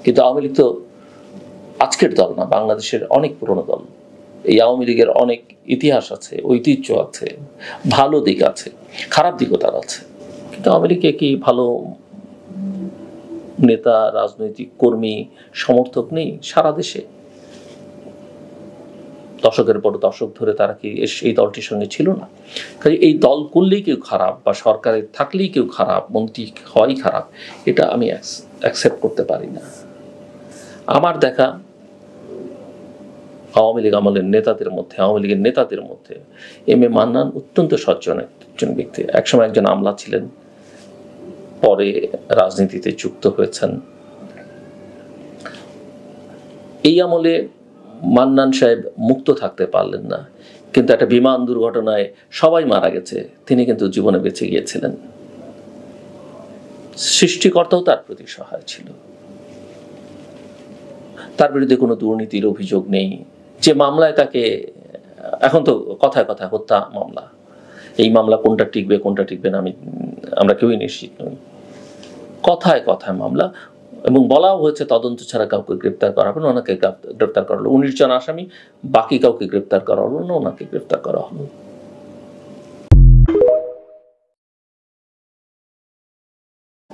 কিন্তু আওয়ামী লীগ তো আজকের দল না, বাংলাদেশের অনেক পুরনো দল। এই আওয়ামী লীগের অনেক ইতিহাস আছে, ঐতিহ্য আছে, ভালো দিক আছে, খারাপ দিকও তার আছে। কিন্তু আওয়ামী লীগে কি ভালো নেতা, রাজনৈতিক কর্মী, সমর্থক নেই সারা দেশে? দশকের পর দশক ধরে তারা কি এই দলটির সঙ্গে ছিল না? কাজে এই দল করলেই কেউ খারাপ বা সরকারে থাকলেই কেউ খারাপ, মন্ত্রী হওয়াই খারাপ, এটা আমি অ্যাকসেপ্ট করতে পারি না। আমার দেখা আওয়ামী লীগ আমলের নেতাদের মধ্যে, আওয়ামী লীগের নেতাদের মধ্যে এম এ মান্নান অত্যন্ত সজ্জন একজন ব্যক্তি। একসময় একজন আমলা ছিলেন, পরে রাজনীতিতে যুক্ত হয়েছেন। এই আমলে মান্নান সাহেব মুক্ত থাকতে পারলেন না, কিন্তু একটা বিমান দুর্ঘটনায় সবাই মারা গেছে, তিনি কিন্তু জীবনে বেঁচে গিয়েছিলেন। সৃষ্টিকর্তাও তার প্রতি সহায় ছিল। তার বিরুদ্ধে কোনো দুর্নীতির অভিযোগ নেই। যে মামলায় তাকে, এখন তো কথায় কথায় হত্যা মামলা, এই মামলা কোনটা টিকবে কোনটা টিকবে না আমরা কেউই নিশ্চিত নই। কথায় কথায় মামলা, এবং বলাও হয়েছে তদন্ত ছাড়া কাউকে গ্রেপ্তার করা হবে না। ওনাকে গ্রেপ্তার করা হলো 19 জন আসামি, বাকি কাউকে গ্রেপ্তার করা হলো না, ওনাকে গ্রেপ্তার করা হলো।